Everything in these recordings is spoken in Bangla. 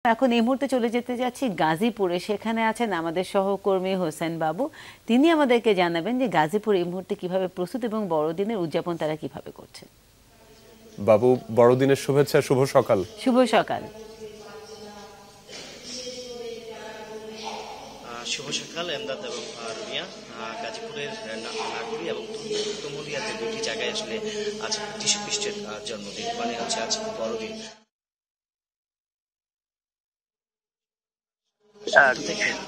এখন এই মুহূর্তে চলে যেতে যাচ্ছি গাজীপুরে। সেখানে আছেন আমাদের সহকর্মী হোসেন বাবু। তিনি আমাদেরকে জানাবেন যে গাজীপুর এই মুহূর্তে কিভাবে প্রস্তুত এবং বড়দিনের উদযাপন তারা কিভাবে করছে। বাবু, বড়দিনের শুভেচ্ছা, শুভ সকাল। শুভ সকাল। শুভ সকাল এমদাদ এবং রুমিয়া। গাজীপুরের নাগরী এবং তুমুলিয়াতে দুটি জায়গায় আসলে আজ যীশু খ্রিস্টের জন্মদিন, মানে হচ্ছে আজ বড়দিন।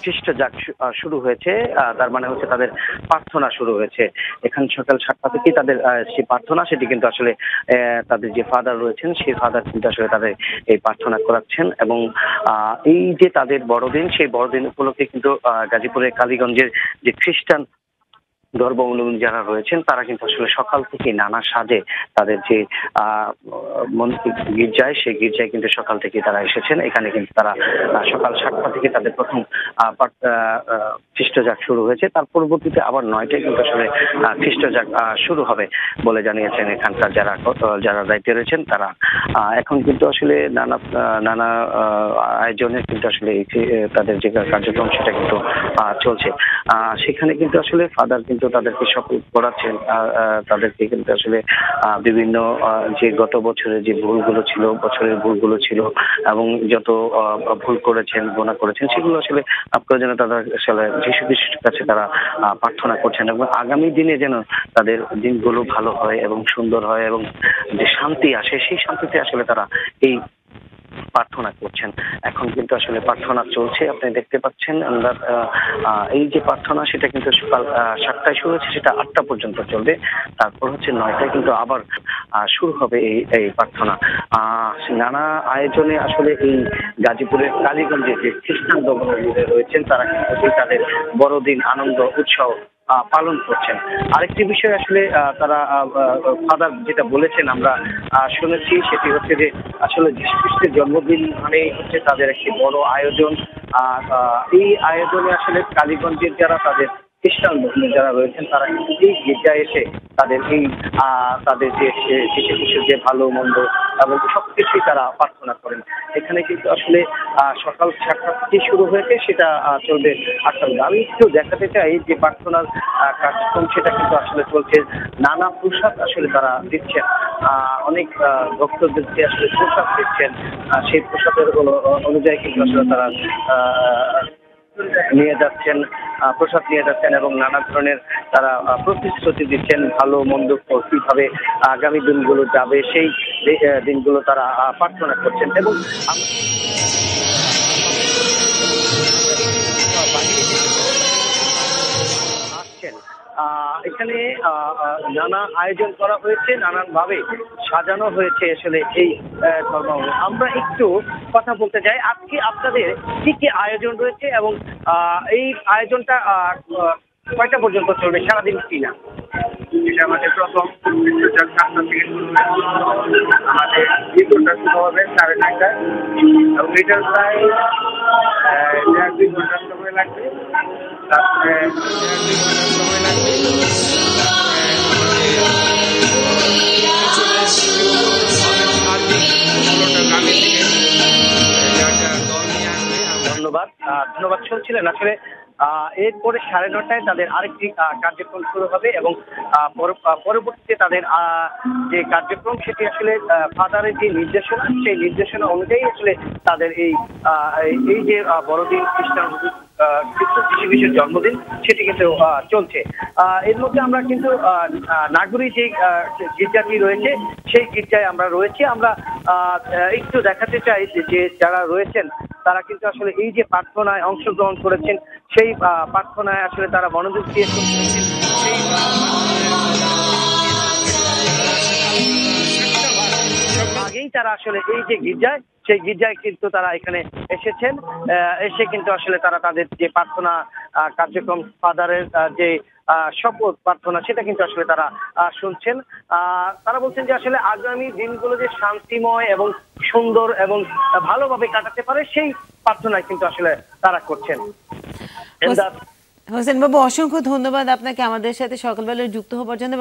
খ্রিস্ট যাক শুরু হয়েছে, তার মানে হচ্ছে তাদের প্রার্থনা শুরু হয়েছে। এখানে সকাল 7টা থেকে তাদের যে প্রার্থনা, সেটি কিন্তু আসলে তাদের যে ফাদার রয়েছেন সেই ফাদার কিন্তু আসলে তাদের এই প্রার্থনা করাচ্ছেন। এবং এই যে তাদের বড়দিন, সেই বড়দিন উপলক্ষে কিন্তু গাজীপুরের কালীগঞ্জের যে খ্রিস্টান ধর্মাবলম্বী যারা রয়েছেন তারা কিন্তু আসলে সকাল থেকে নানা সাজে তাদের যে গির্জায়, সেই গির্জায় কিন্তু সকাল থেকে তারা এসেছেন। এখানে কিন্তু তারা সকাল 7টা থেকে তাদের প্রথম খ্রিস্টজাগ শুরু হয়েছে। তার পরবর্তীতে আবার 9টায় কিন্তু আসলে খ্রিস্টজাগ শুরু হবে বলে জানিয়েছেন এখানকার যারা দায়িত্বে রয়েছেন তারা। এখন কিন্তু আসলে নানা আয়োজনে কিন্তু আসলে তাদের যে কার্যক্রম সেটা কিন্তু চলছে। সেখানে কিন্তু আসলে ফাদার কিন্তু তাদেরকে শপথ করাচ্ছেন, তাদেরকে কিন্তু আসলে বিভিন্ন যে গত বছরের যে বছরের ভুলগুলো ছিল এবং যত ভুল করেছেন, গুনাহ করেছেন, সেগুলো আসলে প্রয়োজনে তারা আসলে যীশু খ্রিস্টের কাছে তারা প্রার্থনা করছেন এবং আগামী দিনে যেন তাদের দিনগুলো ভালো হয় এবং সুন্দর হয় এবং যে শান্তি আসে, সেই শান্তিতে আসলে তারা এই প্রার্থনা করছেন। এখন কিন্তু আসলে প্রার্থনা চলছে, আপনি দেখতে পাচ্ছেন। এই যে প্রার্থনা সেটা কিন্তু সকাল 7টায় শুরু হয়েছে, সেটা 8টা পর্যন্ত চলবে। তারপর হচ্ছে 9টায় কিন্তু আবার শুরু হবে এই প্রার্থনা। নানা আয়োজনে আসলে এই গাজীপুরের কালীগঞ্জে যে খ্রিস্টান ধর্মাবলম্বী রয়েছেন তারা কিন্তু তাদের বড়দিন আনন্দ উৎসব পালন করছেন। আরেকটি বিষয় আসলে তারা ফাদার যেটা বলেছেন আমরা শুনেছি, সেটি হচ্ছে যে আসলে যীশু খ্রিস্টের জন্মদিন মানে হচ্ছে তাদের একটি বড় আয়োজন। এই আয়োজনে আসলে কালীগঞ্জের যারা তাদের খ্রিস্টান ধর্মী যারা রয়েছেন তারা এই গির্জায় এসে তাদের যে যীশু খ্রিস্টের যে ভালো মন্দ এবং সবকিছুই তারা প্রার্থনা করেন। এখানে কিন্তু আসলে সকাল 7টা থেকে শুরু হয়েছে, সেটা চলবে 8টা। আমি একটু দেখাতে চাই যে প্রার্থনার কার্যক্রম সেটা কিন্তু আসলে চলছে। নানা প্রসাদ আসলে তারা দিচ্ছেন, অনেক ভক্তদেরকে আসলে প্রসাদ দিচ্ছেন। সেই প্রসাদের অনুযায়ী কিন্তু আসলে তারা প্রসাদ নিয়ে যাচ্ছেন এবং নানা ধরনের তারা প্রতিশ্রুতি দিচ্ছেন, ভালো মন্দ কিভাবে আগামী দিনগুলো যাবে সেই দিনগুলো তারা প্রার্থনা করছেন। এবং এখানে নানা আয়োজন করা হয়েছে, নানানভাবে সাজানো হয়েছে আসলে এই ধর্ম। আমরা একটু কথা বলতে চাই, আজকে আপনাদের কি কি আয়োজন রয়েছে এবং এই আয়োজনটা কয়টা পর্যন্ত চলবে, সারাদিন কি না? এটা আমাদের প্রথম 7টা থেকে শুরু হয়েছে। আমাদের দ্বিতীয়টা শুরু হবে 9:30টায় এবং এটার প্রায় 1.5-2 ঘন্টার সময় লাগবে। তারপরে 1.5-2 ঘন্টার সময় লাগবে। ধন্যবাদ শুনছিলেন। আসলে এরপরে 9:30টায় তাদের আরেকটি কার্যক্রম শুরু হবে এবং পরবর্তীতে তাদের যে কার্যক্রম সেটি আসলে ফাদারের যে নির্দেশনা, সেই নির্দেশনা অনুযায়ী আসলে তাদের এই যে বড়দিন যীশু খ্রিস্টের জন্মদিন সেটি কিন্তু চলছে। এর মধ্যে আমরা কিন্তু নাগরী যে গির্জাটি রয়েছে সেই গির্জায় আমরা রয়েছি। আমরা একটু দেখাতে চাই যে যারা রয়েছেন তারা কিন্তু আসলে এই যে প্রার্থনায় অংশগ্রহণ করেছেন, সেই প্রার্থনায় আসলে তারা মনোযোগ দিয়ে শুনছেন। আগেই তারা আসলে এই যে গির্জায়, সেই গির্জায় কিন্তু তারা এখানে এসেছেন, এসে কিন্তু আসলে তারা তাদের যে প্রার্থনা কার্যক্রম, ফাদারের যে শপথ প্রার্থনা সেটা কিন্তু আসলে তারা শুনছেন। তারা বলছেন যে আসলে আগামী দিনগুলো যে শান্তিময় এবং সুন্দর এবং ভালোভাবে কাটাতে পারে সেই প্রার্থনায় কিন্তু আসলে তারা করছেন। হোসেন বাবু, অসংখ্য ধন্যবাদ আপনাকে আমাদের সাথে সকালবেলায় যুক্ত হবার জন্য।